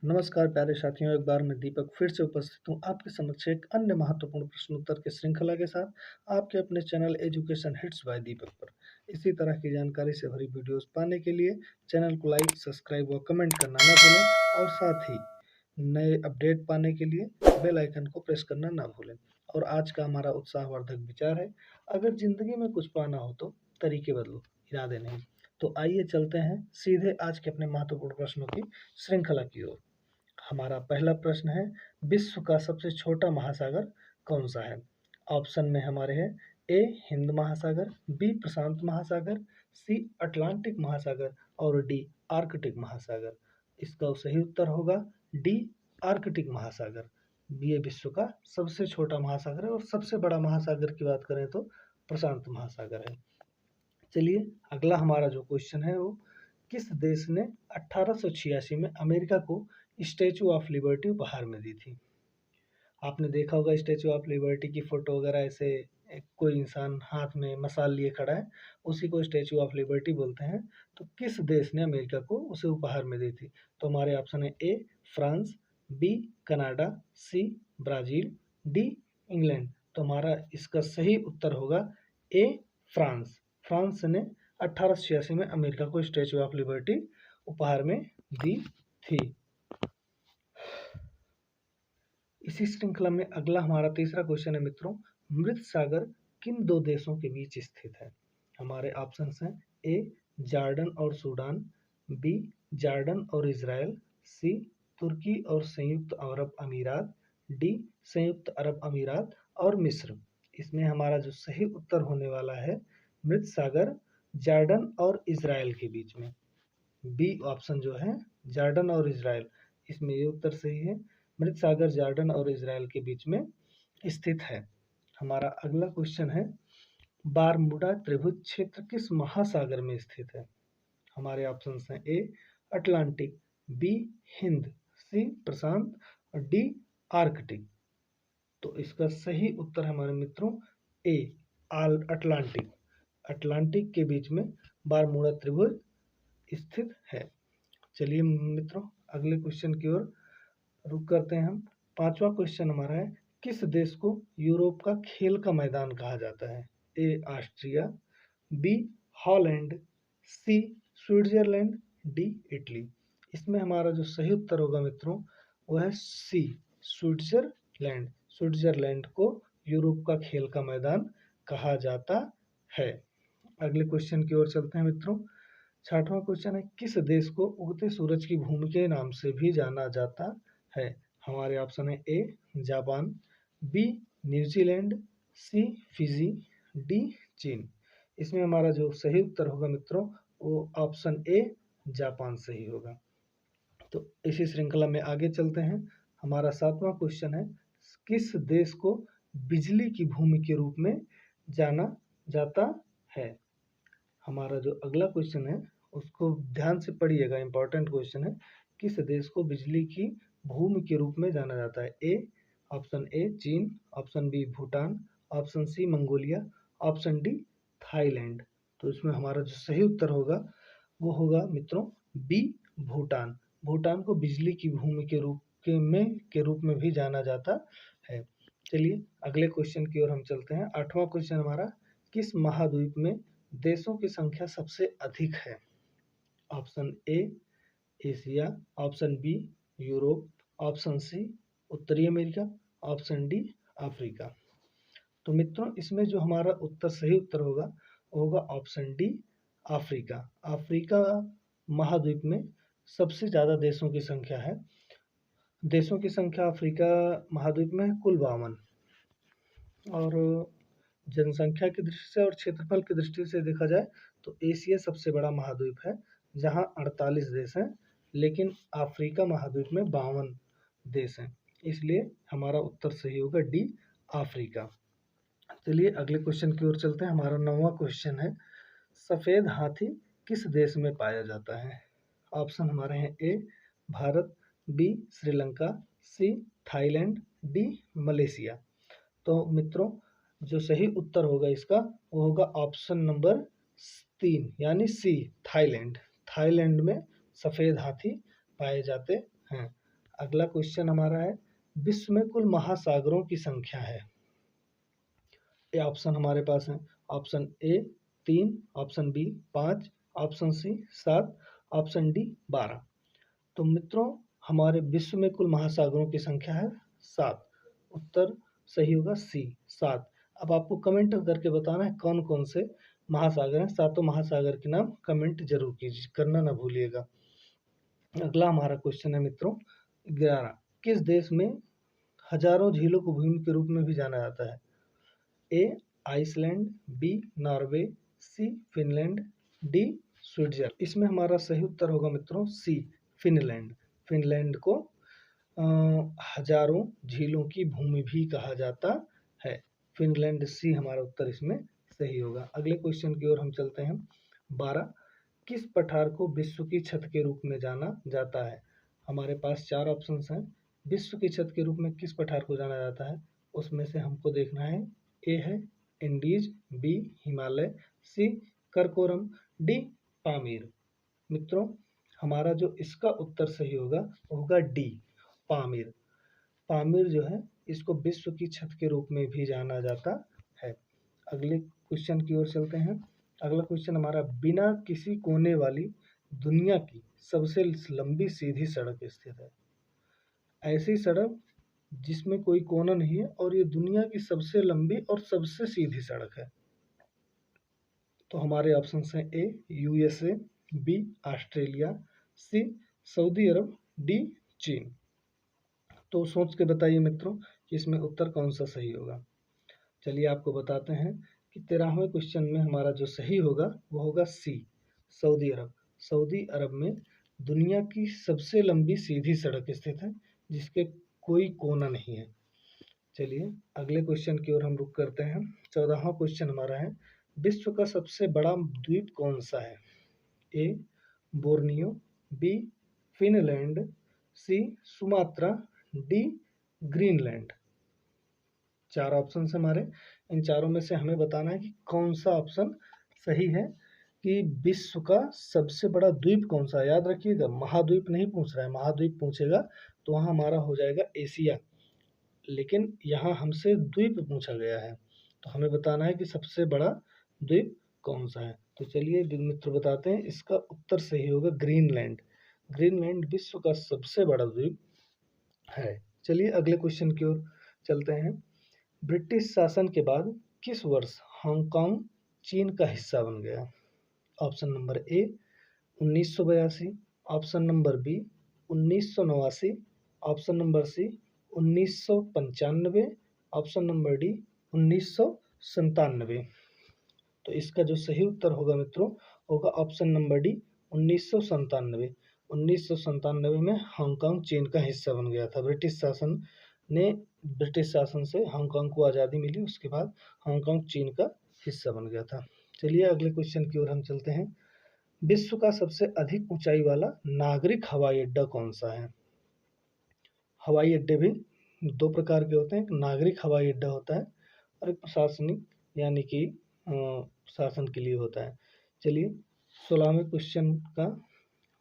नमस्कार प्यारे साथियों, एक बार मैं दीपक फिर से उपस्थित हूँ आपके समक्ष एक अन्य महत्वपूर्ण प्रश्नोत्तर के श्रृंखला के साथ आपके अपने चैनल एजुकेशन हिट्स बाय दीपक पर। इसी तरह की जानकारी से भरी वीडियोस पाने के लिए चैनल को लाइक, सब्सक्राइब व कमेंट करना न भूलें और साथ ही नए अपडेट पाने के लिए बेल आइकन को प्रेस करना ना भूलें। और आज का हमारा उत्साहवर्धक विचार है, अगर जिंदगी में कुछ पाना हो तो तरीके बदलो, इरादे नहीं। तो आइए चलते हैं सीधे आज के अपने महत्वपूर्ण प्रश्नों की श्रृंखला की ओर। हमारा पहला प्रश्न है, विश्व का सबसे छोटा महासागर कौन सा है? ऑप्शन में हमारे हैं ए हिंद महासागर, बी प्रशांत महासागर, सी अटलांटिक महासागर और डी आर्कटिक महासागर। इसका सही उत्तर होगा डी आर्कटिक महासागर। ये विश्व का सबसे छोटा महासागर है और सबसे बड़ा महासागर की बात करें तो प्रशांत महासागर है। चलिए अगला हमारा जो क्वेश्चन है वो, किस देश ने 1886 में अमेरिका को स्टैचू ऑफ लिबर्टी उपहार में दी थी? आपने देखा होगा स्टैचू ऑफ लिबर्टी की फोटो वगैरह, ऐसे कोई इंसान हाथ में मशाल लिए खड़ा है, उसी को स्टैचू ऑफ लिबर्टी बोलते हैं। तो किस देश ने अमेरिका को उसे उपहार में दी थी? तो हमारे ऑप्शन है A France, B Canada, C Brazil, D England. तो हमारा इसका सही उत्तर होगा ए फ्रांस। फ्रांस ने 1886 में अमेरिका को स्टैचू ऑफ लिबर्टी उपहार में दी थी। इसी श्रृंखला में अगला हमारा तीसरा क्वेश्चन है मित्रों, मृत सागर किन दो देशों के बीच स्थित है? हमारे ऑप्शंस हैं ए जॉर्डन और सूडान, बी जॉर्डन और इजराइल, सी तुर्की और संयुक्त अरब अमीरात, डी संयुक्त अरब अमीरात और मिस्र। इसमें हमारा जो सही उत्तर होने वाला है, मृत सागर जॉर्डन और इजराइल के बीच में। बी ऑप्शन जो है जॉर्डन और इजराइल, इसमें ये उत्तर सही है। मृत सागर जॉर्डन और इजराइल के बीच में स्थित है। हमारा अगला क्वेश्चन है, बारमूडा त्रिभुज क्षेत्र किस महासागर में स्थित है? हमारे ऑप्शंस हैं ए अटलांटिक, बी हिंद, सी प्रशांत और डी आर्कटिक। तो इसका सही उत्तर हमारे मित्रों ए अटलांटिक। अटलांटिक के बीच में बारमूडा त्रिभुज स्थित है। चलिए मित्रों अगले क्वेश्चन की ओर रुक करते हैं हम। पांचवा क्वेश्चन हमारा है, किस देश को यूरोप का खेल का मैदान कहा जाता है? ए ऑस्ट्रिया, बी हॉलैंड, सी स्विट्जरलैंड, डी इटली। इसमें हमारा जो सही उत्तर होगा मित्रों वो है सी स्विट्जरलैंड। स्विट्जरलैंड को यूरोप का खेल का मैदान कहा जाता है। अगले क्वेश्चन की ओर चलते हैं मित्रों। छठवां क्वेश्चन है, किस देश को उगते सूरज की भूमि के नाम से भी जाना जाता है? हमारे ऑप्शन है A Japan, B New Zealand, C Fiji, D चीन। इसमें हमारा जो सही उत्तर होगा मित्रों वो ऑप्शन ए जापान सही होगा। तो इसी श्रृंखला में आगे चलते हैं। हमारा सातवां क्वेश्चन है, किस देश को बिजली की भूमि के रूप में जाना जाता है? हमारा जो अगला क्वेश्चन है उसको ध्यान से पढ़िएगा, इंपॉर्टेंट क्वेश्चन है। किस देश को बिजली की भूमि के रूप में जाना जाता है? ए ऑप्शन ए चीन, option B Bhutan, option C Mongolia, option D Thailand. तो इसमें हमारा जो सही उत्तर होगा वो होगा मित्रों बी भूटान। भूटान को बिजली की भूमि के रूप में भी जाना जाता है। चलिए अगले क्वेश्चन की ओर हम चलते हैं। आठवां क्वेश्चन हमारा, किस महाद्वीप में देशों की संख्या सबसे अधिक है? Option A Asia, option B Europe, option C उत्तरी अमेरिका, ऑप्शन डी अफ्रीका। तो मित्रों इसमें जो हमारा उत्तर सही उत्तर होगा वो होगा ऑप्शन डी अफ्रीका। अफ्रीका महाद्वीप में सबसे ज़्यादा देशों की संख्या है। देशों की संख्या अफ्रीका महाद्वीप में है कुल 52, और जनसंख्या की दृष्टि से और क्षेत्रफल की दृष्टि से देखा जाए तो एशिया सबसे बड़ा महाद्वीप है जहां 48 देश हैं, लेकिन अफ्रीका महाद्वीप में 52 देश हैं। इसलिए हमारा उत्तर सही होगा डी अफ्रीका। चलिए अगले क्वेश्चन की ओर चलते हैं। हमारा 9वां क्वेश्चन है, सफ़ेद हाथी किस देश में पाया जाता है? ऑप्शन हमारे हैं A Bharat, B Sri Lanka, C Thailand, D Malaysia. तो मित्रों जो सही उत्तर होगा इसका वो होगा ऑप्शन नंबर 3 यानी सी थाईलैंड। थाईलैंड में सफ़ेद हाथी पाए जाते हैं। अगला क्वेश्चन हमारा है, विश्व में कुल महासागरों की संख्या है। ये ऑप्शन हमारे पास है, option A 3, option B 5, option C 7, option D 12। तो मित्रों हमारे विश्व में कुल महासागरों की संख्या है 7। उत्तर सही होगा सी 7। अब आपको कमेंट करके बताना है कौन कौन से महासागर हैं। सातों महासागर के नाम कमेंट जरूर कीजिए, करना ना भूलिएगा। अगला हमारा क्वेश्चन है मित्रों 11, किस देश में हजारों झीलों को भूमि के रूप में भी जाना जाता है? ए आइसलैंड, बी नॉर्वे, सी फिनलैंड, डी स्विट्जरलैंड। इसमें हमारा सही उत्तर होगा मित्रों सी फिनलैंड। फिनलैंड को हजारों झीलों की भूमि भी कहा जाता है। फिनलैंड सी हमारा उत्तर इसमें सही होगा। अगले क्वेश्चन की ओर हम चलते हैं। 12, किस पठार को विश्व की छत के रूप में जाना जाता है? हमारे पास 4 ऑप्शंस हैं। विश्व की छत के रूप में किस पठार को जाना जाता है? उसमें से हमको देखना है। ए है इंडीज, बी हिमालय, सी करकोरम, डी पामीर। मित्रों हमारा जो इसका उत्तर सही होगा वो होगा डी पामीर। पामीर जो है इसको विश्व की छत के रूप में भी जाना जाता है। अगले क्वेश्चन की ओर चलते हैं। अगला क्वेश्चन हमारा, बिना किसी कोने वाली दुनिया की सबसे लंबी सीधी सड़क स्थित है। ऐसी सड़क जिसमें कोई कोना नहीं है और ये दुनिया की सबसे लंबी और सबसे सीधी सड़क है। तो हमारे ऑप्शन हैं A USA, B Australia, C Saudi अरब, डी चीन। तो सोच के बताइए मित्रों कि इसमें उत्तर कौन सा सही होगा। चलिए आपको बताते हैं कि 13वें क्वेश्चन में हमारा जो सही होगा वो होगा सी सऊदी अरब। सऊदी अरब में दुनिया की सबसे लंबी सीधी सड़क स्थित है जिसके कोई कोना नहीं है। चलिए अगले क्वेश्चन की ओर हम रुख करते हैं। 14वां क्वेश्चन हमारा है, विश्व का सबसे बड़ा द्वीप कौन सा है? ए बोर्नियो, बी फिनलैंड, सी सुमात्रा, डी ग्रीनलैंड। 4 ऑप्शन हमारे, इन चारों में से हमें बताना है कि कौन सा ऑप्शन सही है कि विश्व का सबसे बड़ा द्वीप कौन सा है। याद रखिएगा महाद्वीप नहीं पूछ रहा है, महाद्वीप पूछेगा तो वहाँ हमारा हो जाएगा एशिया, लेकिन यहाँ हमसे द्वीप पूछा गया है तो हमें बताना है कि सबसे बड़ा द्वीप कौन सा है। तो चलिए मित्र बताते हैं, इसका उत्तर सही होगा ग्रीनलैंड। ग्रीनलैंड विश्व का सबसे बड़ा द्वीप है। चलिए अगले क्वेश्चन की ओर चलते हैं। ब्रिटिश शासन के बाद किस वर्ष हांगकांग चीन का हिस्सा बन गया? Option number A 1982, option number B 1989, option number C 1995, option number D 1997। तो इसका जो सही उत्तर होगा मित्रों होगा ऑप्शन नंबर डी 1997। 1997 में हांगकांग चीन का हिस्सा बन गया था। ब्रिटिश शासन से हांगकांग को आज़ादी मिली, उसके बाद हांगकांग चीन का हिस्सा बन गया था। चलिए अगले क्वेश्चन की ओर हम चलते हैं। विश्व का सबसे अधिक ऊंचाई वाला नागरिक हवाई अड्डा कौन सा है? हवाई अड्डे भी 2 प्रकार के होते हैं, एक नागरिक हवाई अड्डा होता है और एक प्रशासनिक यानी कि शासन के लिए होता है। चलिए 16वें क्वेश्चन का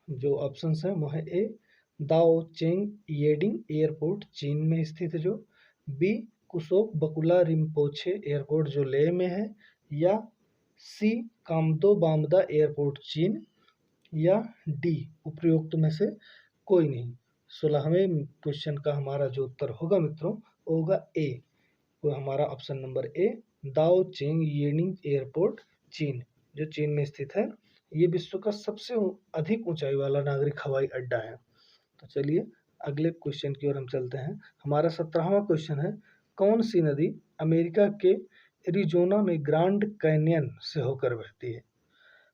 जो ऑप्शन है वो है ए दाओ चेंग येडिंग एयरपोर्ट चीन में स्थित है, जो बी कुशोक बकुला रिम्पोछे एयरपोर्ट जो लेह में है, या सी कामदो बामदा एयरपोर्ट चीन, या डी उपरोक्त में से कोई नहीं। 16वें क्वेश्चन का हमारा जो उत्तर होगा मित्रों वो होगा ए, वो हमारा ऑप्शन नंबर ए दाओ चेंग येनिंग एयरपोर्ट चीन जो चीन में स्थित है। ये विश्व का सबसे अधिक ऊंचाई वाला नागरिक हवाई अड्डा है। तो चलिए अगले क्वेश्चन की ओर हम चलते हैं। हमारा 17वां क्वेश्चन है, कौन सी नदी अमेरिका के एरिजोना में ग्रांड कैनियन से होकर बहती है?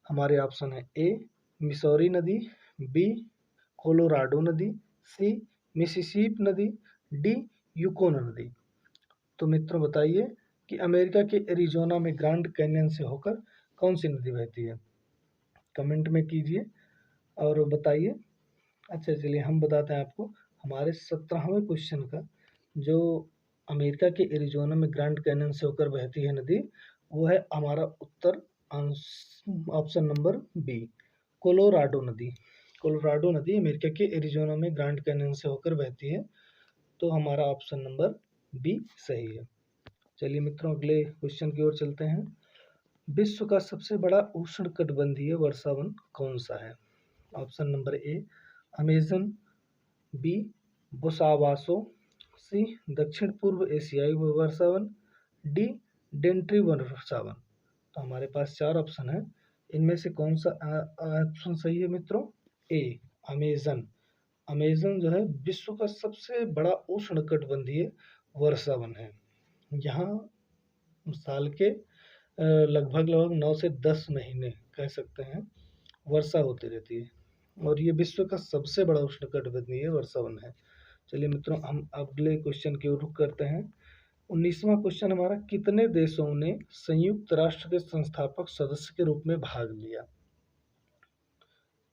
हमारे ऑप्शन है ए मिसौरी नदी, बी कोलोराडो नदी, सी मिसिसिपी नदी, डी यूकोन नदी। तो मित्रों बताइए कि अमेरिका के एरिजोना में ग्रांड कैनियन से होकर कौन सी नदी बहती है? कमेंट में कीजिए और बताइए। अच्छा चलिए हम बताते हैं आपको। हमारे 17वें क्वेश्चन का जो अमेरिका के एरिजोना में ग्रैंड कैनियन से होकर बहती है नदी वो है हमारा उत्तर ऑप्शन नंबर बी कोलोराडो नदी। कोलोराडो नदी अमेरिका के एरिज़ोना में ग्रैंड कैन्यन से होकर बहती है। तो हमारा ऑप्शन नंबर बी सही है। चलिए मित्रों, अगले क्वेश्चन की ओर चलते हैं। विश्व का सबसे बड़ा उष्णकटिबंधीय वर्षावन कौन सा है? Option number A Amazon, B बुसावासो, सी दक्षिण पूर्व एशियाई वर्षावन, डी डेंट्री वर्षावन। तो हमारे पास 4 ऑप्शन है, इनमें से कौन सा ऑप्शन सही है मित्रों? ए अमेजन। अमेजन जो है विश्व का सबसे बड़ा उष्णकटिबंधीय वर्षावन है। यहाँ साल के लगभग 9 से 10 महीने कह सकते हैं वर्षा होती रहती है, और ये विश्व का सबसे बड़ा उष्णकटिबंधीय वर्षावन है। चलिए मित्रों, हम अगले क्वेश्चन की ओर रुख करते हैं। 19वां क्वेश्चन हमारा, कितने देशों ने संयुक्त राष्ट्र के संस्थापक सदस्य के रूप में भाग लिया?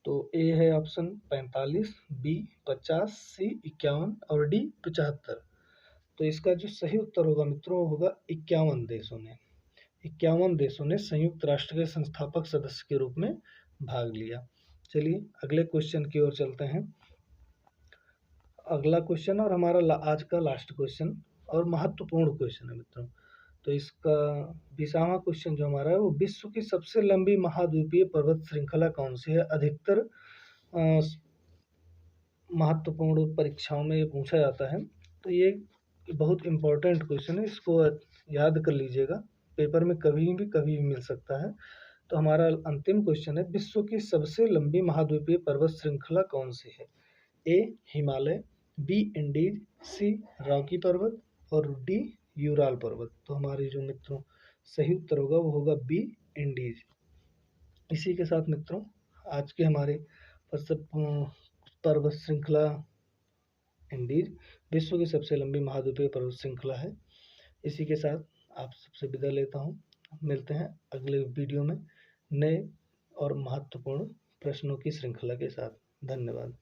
तो ए है ऑप्शन 45, बी 50, सी 51 और डी 75। तो इसका जो सही उत्तर होगा मित्रों, वो होगा 51 देशों ने। 51 देशों ने संयुक्त राष्ट्र के संस्थापक सदस्य के रूप में भाग लिया। चलिए अगले क्वेश्चन की ओर चलते हैं। अगला क्वेश्चन और हमारा आज का लास्ट क्वेश्चन और महत्वपूर्ण क्वेश्चन है मित्रों। तो इसका 20वां क्वेश्चन जो हमारा है, वो विश्व की सबसे लंबी महाद्वीपीय पर्वत श्रृंखला कौन सी है? अधिकतर महत्वपूर्ण परीक्षाओं में ये पूछा जाता है, तो ये बहुत इम्पोर्टेंट क्वेश्चन है, इसको याद कर लीजिएगा, पेपर में कभी भी मिल सकता है। तो हमारा अंतिम क्वेश्चन है, विश्व की सबसे लंबी महाद्वीपीय पर्वत श्रृंखला कौन सी है? ए हिमालय, बी इंडीज, सी रॉकी पर्वत और डी यूराल पर्वत। तो हमारी जो मित्रों सही उत्तर होगा वो होगा बी इंडीज। इसी के साथ मित्रों आज के हमारे पर्वत श्रृंखला इंडीज विश्व की सबसे लंबी महाद्वीपीय पर्वत श्रृंखला है। इसी के साथ आप सबसे विदा लेता हूँ। मिलते हैं अगले वीडियो में नए और महत्वपूर्ण प्रश्नों की श्रृंखला के साथ। धन्यवाद।